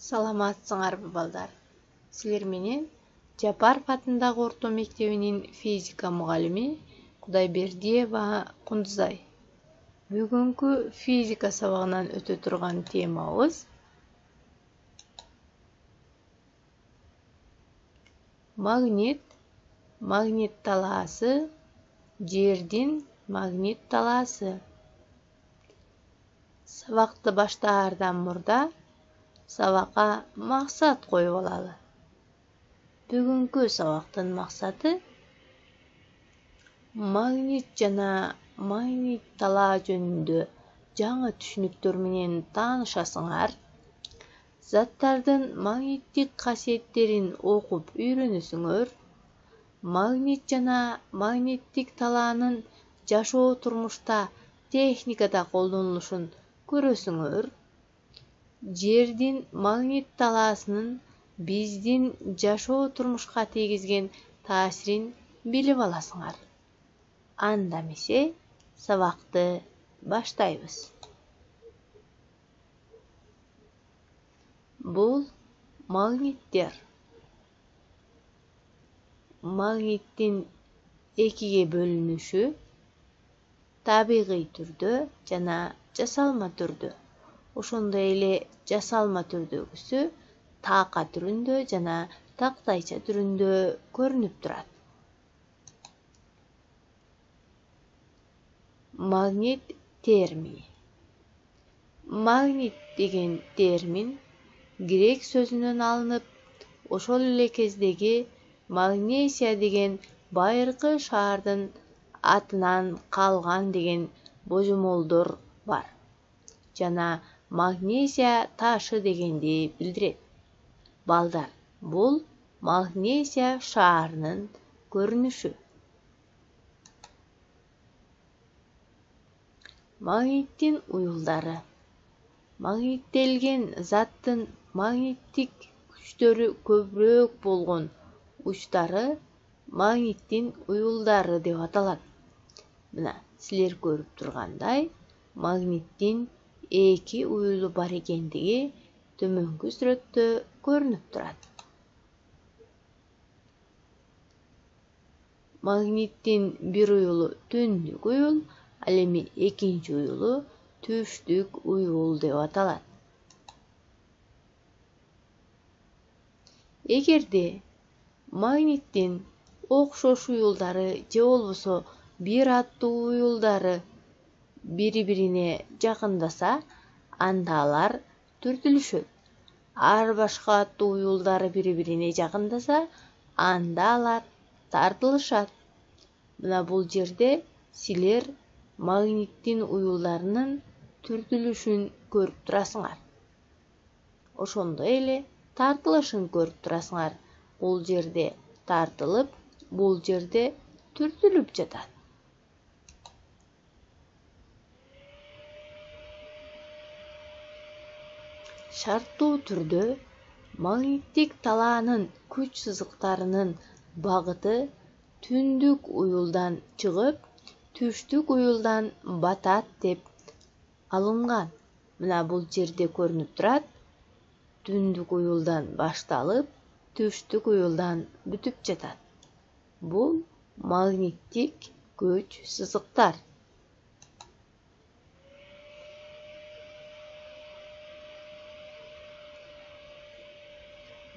Саламатсыңарбы балдар. Силер менен Жапаров атындагы орто мектебинин физика мугалими Кудайбердиева Кундузай. Бүгүнкү физика сабагынан өтө турган темабыз магнит талаасы, жердин магнит талаасы. Сабакты баштаардан мурда сабакка максат коюп алалы. Бүгүнкү сабактын максаты магнит жана магнит талаа жөнүндө жаңы түшүнүктөр менен таанышасыңар, заттардын магниттик касиеттерин окуп үйрөнөсүңөр, магнит жана магниттик талаанын жашоо турмушта техникада колдонулушун көрөсүңөр, жердин магнит талаасынын биздин жашоо турмушка тийгизген таасирин билип аласыңар. Анда эмесе сабакты баштайбыз. Бул магниттер. Магниттин экиге бөлүнүшү табигый түрдө жана жасалма түрдө. Ошондой эле жасалма түрдөгүсү така түрүндө жана тактайча түрүндө көрүнүп турат. Магнит термини. Магнит деген термин грек сөзүнөн алынып, ошол эле кездеги Магнесия деген байыркы шаардын атынан калган деген божомолдор бар. Жана Магнесия ташы дегенди билдирет. Балдар, бул Магнесия шаарынын көрүнүшү. Магниттин уюлдары. Магниттелген заттын магниттик күчтөрү көбүрөөк болгон учтары магниттин уюлдары деп аталат. Мына силер көрүп тургандай, магниттин эки уюлу бар экендиги төмөнкү сүрөттө көрүнүп турат. Магниттин бир уюлу түндүк уюл, ал эми экинчи уюлу түштүк уюл деп аталат. Эгерде магниттин окшош уюлдары же болбосо бир аттуу уюлдары бири-бирине жакындаса, анда алар түртүлүшөт. Ар башка аттуу уюлдары бири-бирине жакындаса, анда алар тартылышат. Мына бул жерде силер магниттин уюлдарынын түртүлүшүн көрүп турасыңар. Ошондой эле тартылышын көрүп турасыңар. Бул жерде тартылып, бул жерде түртүлүп жатат. Шарттуу түрдө магниттик талаанын күч сызыктарынын багыты түндүк уюлдан чыгып, түштүк уюлдан батат деп алынган. Мына бул жерде көрүнүп турат. Түндүк уюлдан башталып, түштүк уюлдан бүтүп жатат. Бул магниттик күч сызыктар.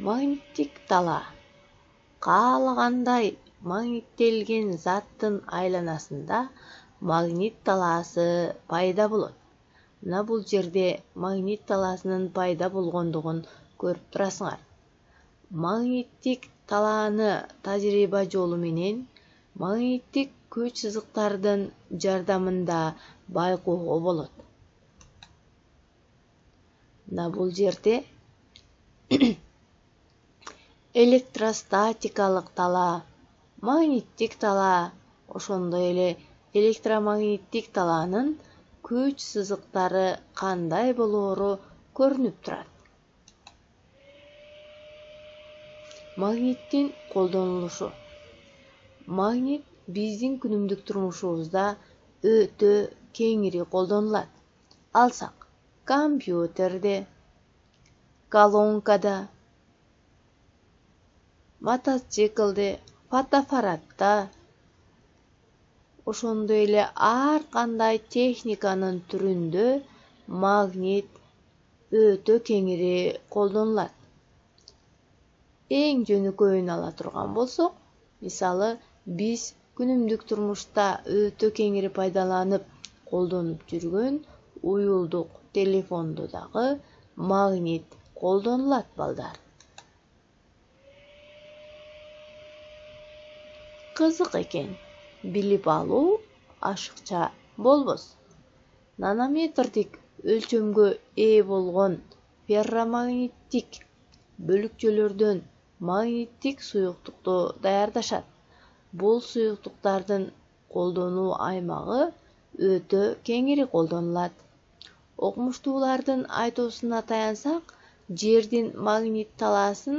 Магниттик талаа. Каалагандай магниттелген заттын айланасында магнит талаасы пайда болот. Мына бул жерде магнит талаасынын пайда болгондугун көрүп турасыңар. Магниттик талааны тажрыйба жолу менен магниттик күч сызыктардын жардамында байкоого болот. Мына бул жерде электростатикалык талаа, магниттик талаа, ошондой эле электромагниттик талаанын күч сызыктары кандай болоору көрүнүп турат. Магниттин колдонулушу. Магнит биздин күнүмдүк турмушубузда өтө кеңири колдонулат. Алсак, компьютерде, колонкада, мотоциклде, фотоаппаратта, ошондой эле ар кандай техниканын түрүндө магнит өтө кеңири колдонулат. Эң жөнөкөйүн ала турган болсок, мисалы, биз күнүмдүк турмушта өтө кеңири пайдаланып, колдонуп жүргөн уюлдук телефондо дагы магнит колдонулат, балдар. Кызык экен, билип алуу ашыкча болбос. Нанометрдик өлчөмгө ээ болгон ферромагниттик бөлүкчөлөрдөн магниттик суюктукту даярдашат. Бул суюктуктардын колдонуу аймагы өтө кеңири колдонулат. Окумуштуулардын айтуусуна таянсак, жердин магнит талаасын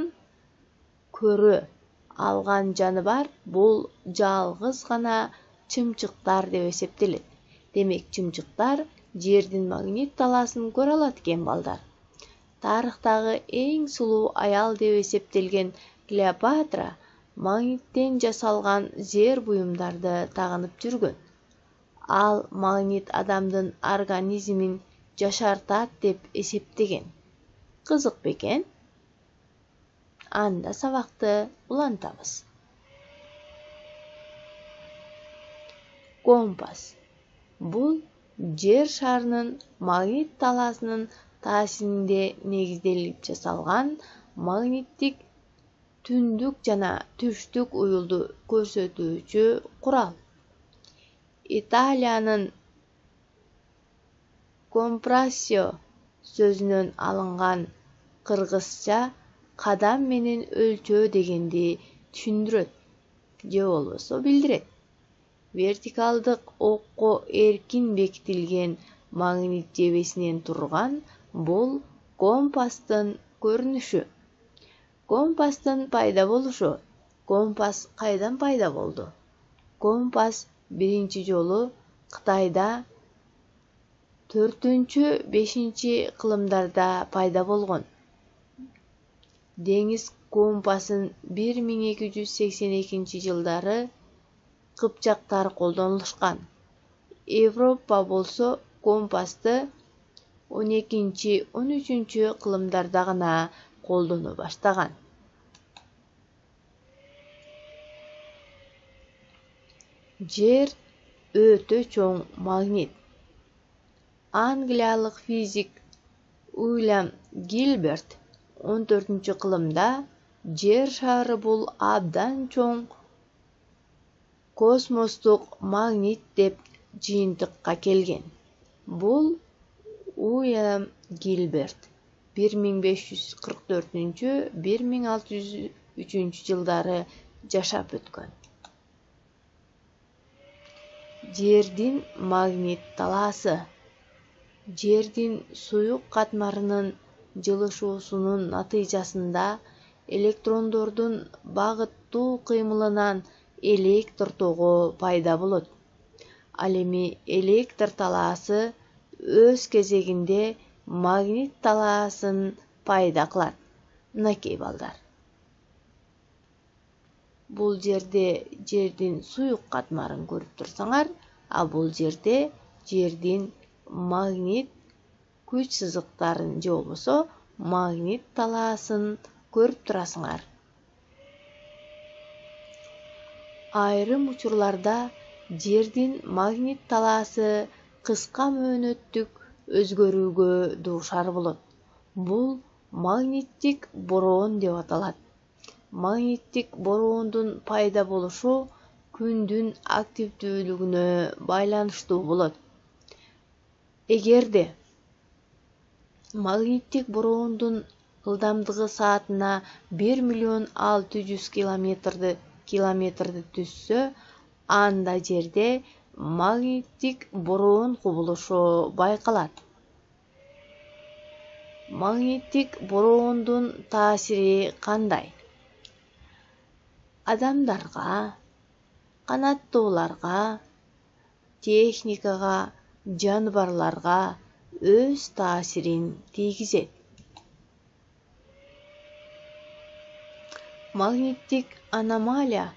көрө алган жаныбар бул жалгыз гана чымчыктар деп эсептелет. Демек, чымчыктар жердин магнит талаасын көрө алат экен, балдар. Тарыхтагы эң сулуу аял деп эсептелген Клеопатра магниттен жасалган зер буюмдарды тагынып жүргөн. Ал магнит адамдын организмин жашартат деп эсептеген. Кызык бекен? Анда сабакты улантабыз. Компас. Бул жер шарынын магнит талаасынын таасиринде негизделип жасалган магниттик түндүк жана түштүк уюлду көрсөтүүчү курал. Италиянын компрассио сөзүнөн алынган кыргызча кадам менен өлчөө дегенди түшүндүрөт, же болбосо билдирет. Вертикалдык окко эркин бекитилген магнит жебесинен турган бул компастын көрүнүшү. Компастын пайда болушу. Компас кайдан пайда болду? Компас биринчи жолу Кытайда 4-5 кылымдарда пайда болгон. Деңиз компасын 1282 жылдары кыпчактар колдонушкан. Европа болсо компасты 12-13 кылымдарда гана колдоно баштаган. Жер өтө чоң магнит. Англиялык физик Уильям Гилберт 14-кылымда жер шары бул абдан чоң космостук магнит деп жыйынтыкка келген. Бул Уильям Гилберт 1544-1603 жылдары жашап өткөн. Жердин магнит талаасы. Жердин суюк катмарынын жылышуусунун натыйжасында электрондордун багыттуу кыймылынан электр тогу пайда болот. Ал эми электр талаасы өз кезегинде магнит талаасын пайда кылат. Мынакей, балдар. Бул жерде жердин суюк катмарын көрүп турсаңар, а бул жерде жердин магнит күч сызыктарын же болбосо магнит талаасын көрүп турасыңар. Айрым учурларда жердин магнит талаасы кыска мөөнөттүк өзгөрүүгө дуушар болот. Бул магниттик бороон деп аталат. Магниттик бороондун пайда болушу күндүн активдүүлүгүнө байланыштуу болот. Эгерде магниттик бороондун ылдамдыгы саатына 1.600.000 километрди түзсө, анда жерде магниттик бороон кубулушу байкалат. Магниттик бороондун таасири кандай? Адамдарга, канаттууларга, техникага, жаныбарларга өз таасирин тийгизет. Магниттик аномалия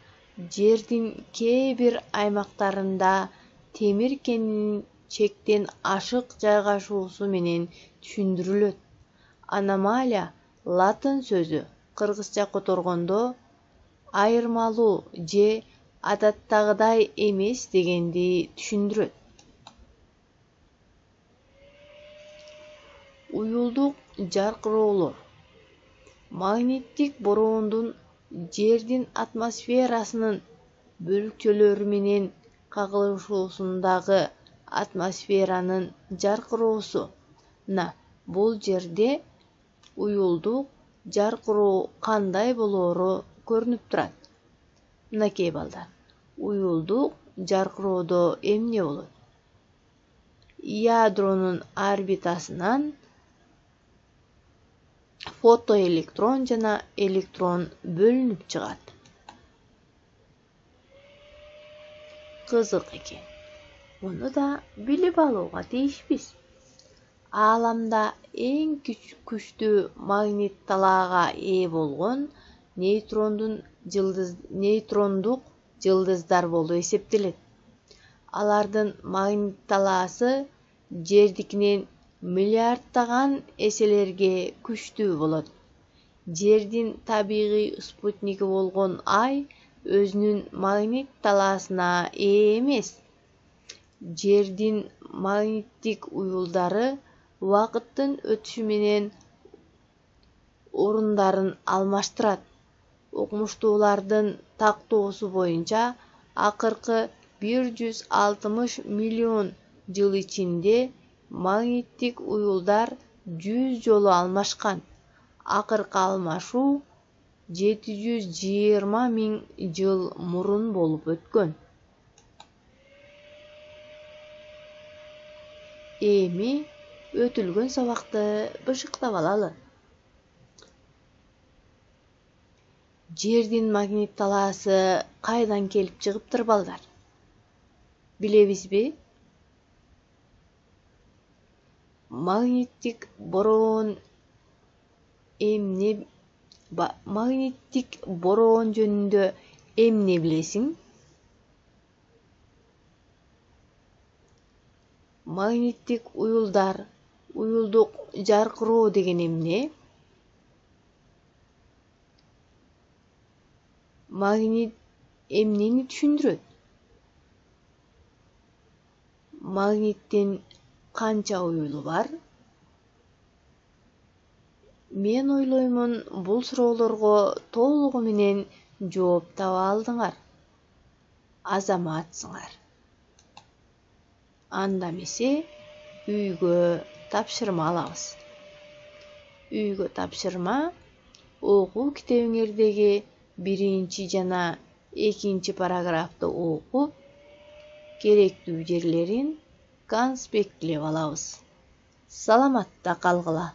жердин кээ бир аймактарында темир кенинин чектен ашык жайгашуусу менен түшүндүрүлөт. Аномалия латын сөзү кыргызча которгондо айырмалуу же адаттагыдай эмес дегенди түшүндүрөт. Уюлдук жаркыроолор магниттик бороондун жердин атмосферасынын бөлүкчөлөрү менен кагылышуусундагы атмосферанын жаркыроосуна. Бул жерде уюлдук жаркыроо кандай болоору көрүнүп турат. Мынакей балдар, уюлдук жаркыроодо эмне болот? Ядронун орбитасынан фотоэлектрон жана электрон бөлүнүп чыгат. Кызык экен. Муну да билип алууга тийишпиз. Ааламда эң күчтүү магнит талаага ээ болгон нейтрондук жылдыздар болуп эсептелет. Алардын магнит талаасы жердикинен миллиарддаган эселерге күчтүү болот. Жердин табигый спутниги болгон Ай өзүнүн магнит талаасына ээ эмес. Жердин магниттик уюлдары убакыттын өтүшү менен орундарын алмаштырат. Окумуштуулардын тактоосу боюнча акыркы 160 миллион жыл ичинде магниттик уюлдар 100 жолу алмашкан. Акыркы алмашуу 720 000 жыл мурун болуп өткөн. Эми өтүлгөн сабакты бышыктап алалы. Жердин магнит талаасы кайдан келип чыгыптыр балдар? Билебизби? Магниттик бороон жөнүндө эмне билесиң? Магниттик уюлдар, уюлдук жаркыроо деген эмне? Магнит эмнени түшүндүрөт? Магниттин канча уюлу бар? Мен ойлоймун, бул суроолорго толугу менен жооп таба алдыңар. Азаматсыңар. Анда эмесе үйгө тапшырма алабыз. Үйгө тапшырма окуу китебиңердеги 1 жана 2 параграфты окуп, керектүү жерлерин конспекттеп алабыз. Саламатта калгыла.